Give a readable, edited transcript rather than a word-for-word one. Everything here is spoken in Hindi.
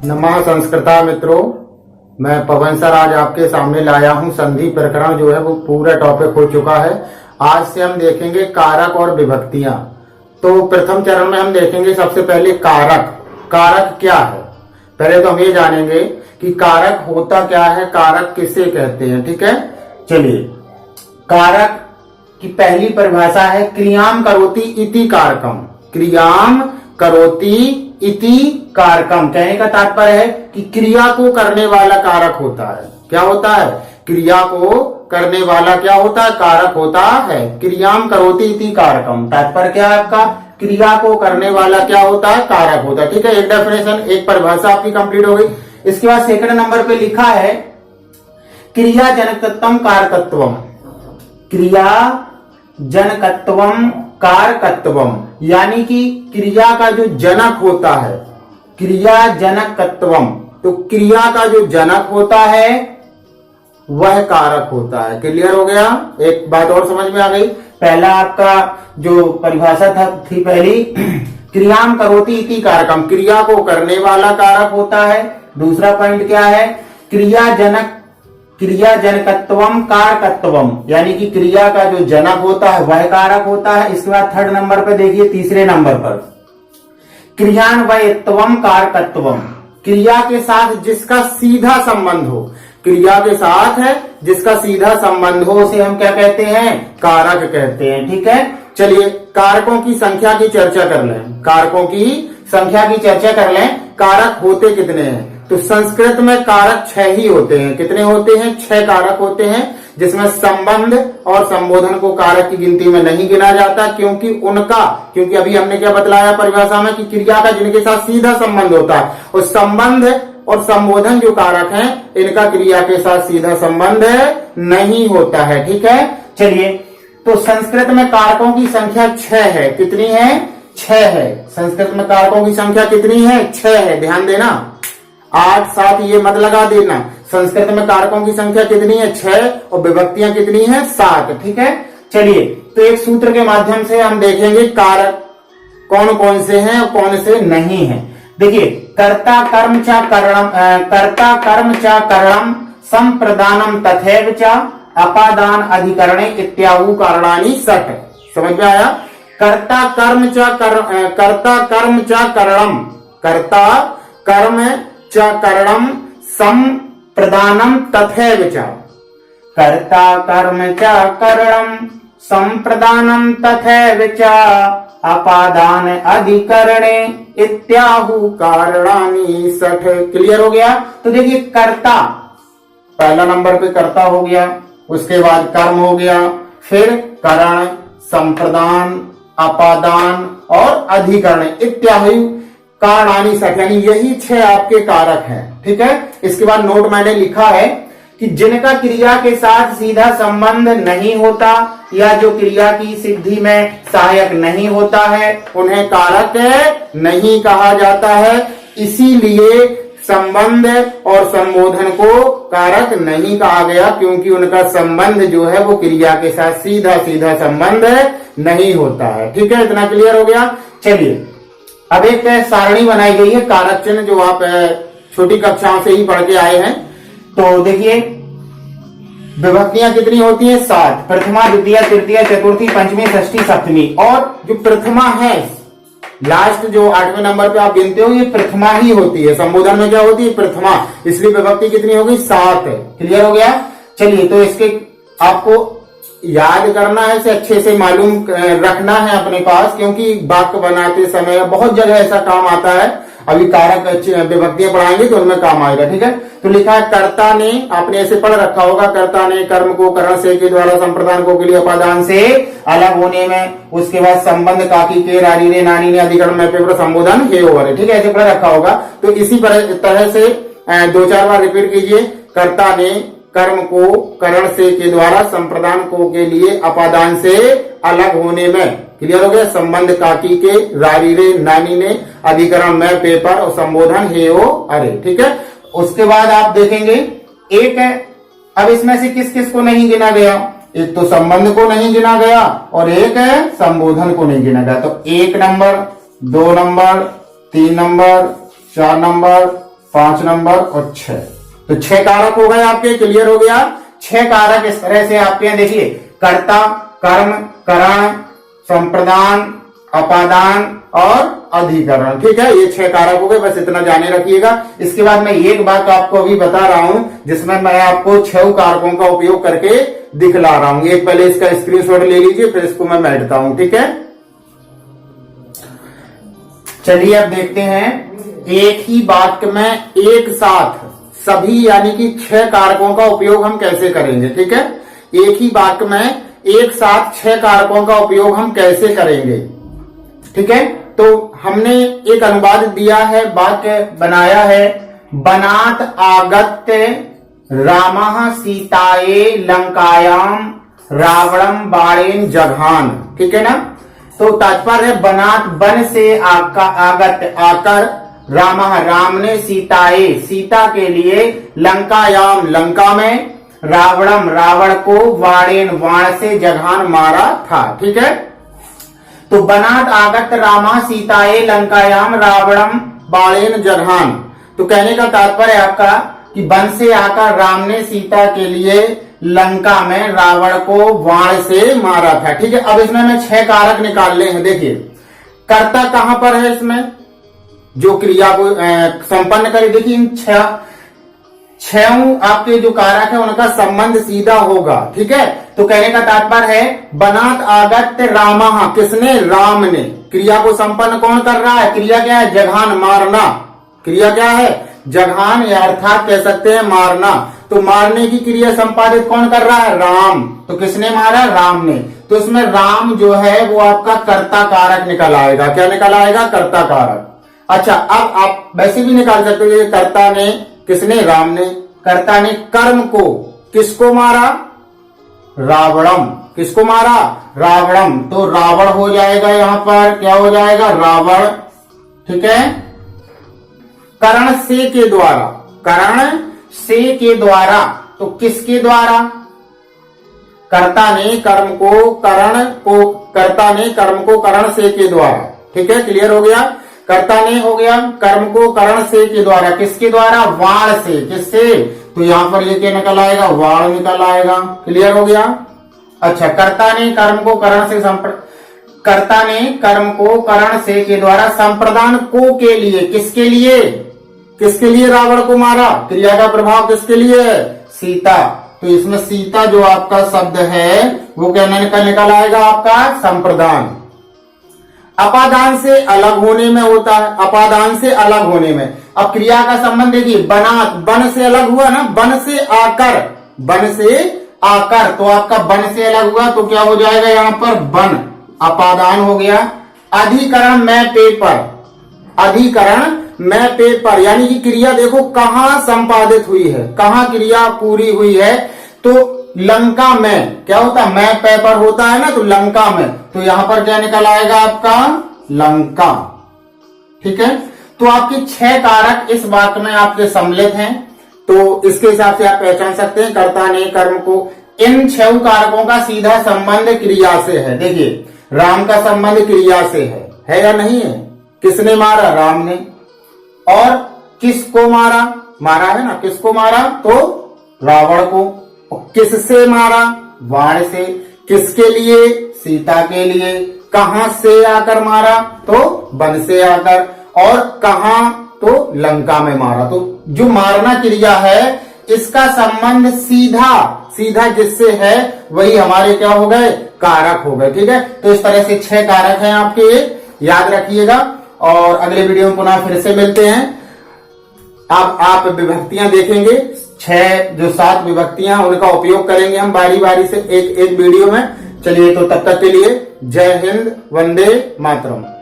नमः संस्कृता मित्रों, मैं पवन सर आज आपके सामने लाया हूं। संधि प्रकरण जो है वो पूरा टॉपिक हो चुका है। आज से हम देखेंगे कारक और विभक्तियां। तो प्रथम चरण में हम देखेंगे सबसे पहले कारक। कारक क्या है, पहले तो हम ये जानेंगे कि कारक होता क्या है, कारक किसे कहते हैं। ठीक है, चलिए। कारक की पहली परिभाषा है क्रियाम करोति इति कारकम। क्रियाम करोति इति कारकम कहने का तात्पर्य है कि क्रिया को करने वाला कारक होता है। क्या होता है? क्रिया को करने वाला क्या होता है? कारक होता है। क्रियाम करोति इति कारकम, तात्पर्य क्या है आपका? क्रिया को करने वाला क्या होता है? कारक होता है। ठीक है, एक डेफिनेशन, एक परिभाषा आपकी कंप्लीट हो गई। इसके बाद सेकंड नंबर पे लिखा है क्रिया जनकत्वम कारकत्वम। क्रिया जनकत्वम कारकत्वम, यानी कि क्रिया का जो जनक होता है, क्रिया जनकत्वम, तो क्रिया का जो जनक होता है वह कारक होता है। क्लियर हो गया? एक बात और समझ में आ गई। पहला आपका जो परिभाषा थी पहली, क्रियाम करोति इति कारकम, क्रिया को करने वाला कारक होता है। दूसरा पॉइंट क्या है? क्रिया जनकत्वम कारकत्वम, यानी कि क्रिया का जो जनक होता है वह कारक होता है। इसके बाद थर्ड नंबर पे देखिए, तीसरे नंबर पर क्रियान्वयत्वम कारकत्वम, क्रिया के साथ जिसका सीधा संबंध हो, क्रिया के साथ है जिसका सीधा संबंध हो उसे हम क्या कहते हैं? कारक कहते हैं। ठीक है, चलिए कारकों की संख्या की चर्चा कर लें। कारकों की संख्या की चर्चा कर लें। कारक होते कितने हैं? तो संस्कृत में कारक 6 ही होते हैं। कितने होते हैं? 6 कारक होते हैं, जिसमें संबंध और संबोधन को कारक की गिनती में नहीं गिना जाता, क्योंकि अभी हमने क्या बतलाया परिभाषा में कि क्रिया का जिनके साथ सीधा संबंध होता है, और संबंध और संबोधन जो कारक हैं इनका क्रिया के साथ सीधा संबंध नहीं होता है। ठीक है, चलिए। तो संस्कृत में कारकों की संख्या 6 है। कितनी है? 6 है। संस्कृत में कारकों की संख्या कितनी है? 6 है। ध्यान देना, 8 7 ये मत लगा देना। संस्कृत में कारकों की संख्या कितनी है? 6, और विभक्तियां कितनी है? 7। ठीक है, चलिए। तो एक सूत्र के माध्यम से हम देखेंगे कारक कौन कौन से हैं और कौन से नहीं हैं। देखिए, कर्ता कर्म च करणम संप्रदानम तथैव च अपादान अधिकरणे इत्याहु कारणानि षट्। समझ में आया? कर्ता कर्म च करणम, कर्ता कर्म च करणम संप्रदानम तथैव च, कर्ता कर्म च करणम संप्रदानम तथैव च अपादान अधिकरणे इत्याहु कारणानि षट्। क्लियर हो गया? तो देखिए, कर्ता पहला नंबर पे कर्ता हो गया, उसके बाद कर्म हो गया, फिर करण, संप्रदान, अपादान और अधिकरण इत्यादि कारणानि षट्, यानी यही 6 आपके कारक हैं। ठीक है, इसके बाद नोट मैंने लिखा है कि जिनका क्रिया के साथ सीधा संबंध नहीं होता या जो क्रिया की सिद्धि में सहायक नहीं होता है उन्हें कारक नहीं कहा जाता है। इसीलिए संबंध और संबोधन को कारक नहीं कहा गया, क्योंकि उनका संबंध जो है वो क्रिया के साथ सीधा सीधा संबंध नहीं होता है। ठीक है, इतना क्लियर हो गया? चलिए, अब एक सारणी बनाई गई है कारक चिन्ह, जो आप छोटी कक्षाओं से ही पढ़ के आए हैं। तो देखिए, विभक्तियां कितनी होती हैं? 7। प्रथमा, द्वितीय, तृतीय, चतुर्थी, पंचमी, षष्ठी, सप्तमी। और जो प्रथमा है, लास्ट जो 8वें नंबर पे आप गिनते हो, ये प्रथमा ही होती है। संबोधन में क्या होती है? प्रथमा। इसलिए विभक्ति कितनी होगी? 7 है। क्लियर हो गया? चलिए, तो इसके आपको याद करना है, इसे अच्छे से मालूम रखना है अपने पास, क्योंकि वाक्य बनाते समय बहुत जगह ऐसा काम आता है। अभी कारक विभक्तियां पढ़ाएंगे तो उनमें काम आएगा। ठीक है, तो लिखा है कर्ता ने, आपने ऐसे पढ़ रखा होगा, कर्ता ने कर्म को करण से के द्वारा संप्रदान को के लिए अपादान से अलग होने में, उसके बाद संबंध काकी के रानी ने नानी ने अधिकरण में पेपर संबोधन हे ओवर। ठीक है, ऐसे पढ़ रखा होगा। तो इसी तरह से 2-4 बार रिपीट कीजिए। कर्ता ने कर्म को करण से के द्वारा संप्रदान को के लिए अपादान से अलग होने में। क्लियर हो गया? संबंध काकी के रानी रे नानी ने अधिकरण में पेपर और संबोधन हे ओ अरे। ठीक है, उसके बाद आप देखेंगे एक है, अब इसमें से किस किस को नहीं गिना गया? एक तो संबंध को नहीं गिना गया और एक है संबोधन को नहीं गिना गया। तो 1 number, 2 number, 3 number, 4 number, 5 number और 6। तो 6 कारक हो गए आपके, क्लियर हो गया। 6 कारक इस तरह से आपके यहाँ देखिए, कर्ता, कर्म, करण, संप्रदान, अपादान और अधिकरण। ठीक है, ये 6 कारक हो गए, बस इतना जाने रखिएगा। इसके बाद मैं एक बात आपको अभी बता रहा हूं जिसमें मैं आपको 6 कारकों का उपयोग करके दिखला रहा हूं। एक पहले इसका स्क्रीनशॉट ले लीजिए, फिर इसको मैं बैठता हूं। ठीक है, चलिए अब देखते हैं एक ही वाक्य में एक साथ सभी यानी कि 6 कारकों का उपयोग हम कैसे करेंगे। ठीक है, एक ही वाक्य में एक साथ 6 कारकों का उपयोग हम कैसे करेंगे। ठीक है, तो हमने एक अनुवाद दिया है, वाक्य बनाया है, बनात आगत्य रामः सीताये लंकायाम रावणम बाणेन जघान। ठीक है ना, तो तात्पर्य है बनात बन से आगत आकर, रामः राम ने, सीताये सीता के लिए, लंकायाम लंका में, रावणम रावण को, बाणेन बाण से, जघान मारा था। ठीक है, तो बनात आगत रामा सीताये लंकायाम रावणम बाणेन जघान। तो कहने का तात्पर्य आपका कि वन से आकर राम ने सीता के लिए लंका में रावण को बाण से मारा था। ठीक है, अब इसमें मैं 6 कारक निकालने हैं। देखिए, कर्ता कहां पर है, इसमें जो क्रिया को संपन्न करे। देखिए, इन 6 आपके जो कारक है उनका संबंध सीधा होगा। ठीक है, तो कहने का तात्पर्य है बनात आगत्य रामः, किसने, राम ने। क्रिया को संपन्न कौन कर रहा है, क्रिया क्या है, जघान मारना। क्रिया क्या है, जघान, या अर्थात कह सकते हैं मारना। तो मारने की क्रिया संपादित कौन कर रहा है, राम। तो किसने मारा, राम ने। तो इसमें राम जो है वो आपका कर्ता कारक निकल आएगा। क्या निकल आएगा, कर्ता कारक। अच्छा, अब आप वैसे भी निकाल सकते हो, ये कर्ता ने, किसने, राम ने। कर्ता ने कर्म को, किसको मारा, रावणम। किसको मारा, रावणम। तो रावण हो जाएगा, यहां पर क्या हो जाएगा, रावण। ठीक है, करण से के द्वारा, करण से के द्वारा, तो किसके द्वारा, कर्ता ने कर्म को करण को, कर्ता ने कर्म को करण से के द्वारा। ठीक है, क्लियर हो गया। कर्ता ने हो गया कर्म को करण से के द्वारा, किसके द्वारा, वाण से। किससे, तो यहां पर ये क्या निकल आएगा, वाण निकल आएगा। क्लियर हो गया। अच्छा, कर्ता ने कर्म को करण से कर्ता ने कर्म को करण से के द्वारा संप्रदान को के लिए, किसके लिए, किसके लिए रावण को मारा। क्रिया का प्रभाव किसके लिए है, सीता। तो इसमें सीता जो आपका शब्द है वो क्या निकल आएगा, आपका संप्रदान। अपादान से अलग होने में होता है, अपादान से अलग होने में। अब क्रिया का संबंध देखिए, बनात, बन से अलग हुआ ना, बन से आकर, बन से आकर, तो आपका बन से अलग हुआ तो क्या हो जाएगा यहां पर, बन, अपादान हो गया। अधिकरण में पेपर, अधिकरण में पेपर, यानी कि क्रिया देखो कहां संपादित हुई है, कहां क्रिया पूरी हुई है। तो लंका में क्या होता है, मैं पेपर होता है ना, तो लंका में, तो यहां पर क्या निकल आएगा आपका, लंका। ठीक है, तो आपके 6 कारक इस वाक्य में आपके सम्मिलित हैं। तो इसके हिसाब से आप पहचान सकते हैं कर्ता ने कर्म को। इन 6 कारकों का सीधा संबंध क्रिया से है। देखिए, राम का संबंध क्रिया से है या नहीं है। किसने मारा, राम ने। और किसको मारा, मारा है ना, किसको मारा, तो रावण को। किससे मारा, बाण से। किसके लिए, सीता के लिए। कहां से आकर मारा, तो वन से आकर। और कहां, तो लंका में मारा। तो जो मारना क्रिया है इसका संबंध सीधा सीधा जिससे है वही हमारे क्या हो गए, कारक हो गए। ठीक है, तो इस तरह से 6 कारक हैं आपके, याद रखिएगा। और अगले वीडियो में पुनः फिर से मिलते हैं। अब आप विभक्तियां देखेंगे, 7 विभक्तियां, उनका उपयोग करेंगे हम बारी बारी से एक एक वीडियो में। चलिए, तो तब तक के लिए जय हिंद, वंदे मातरम।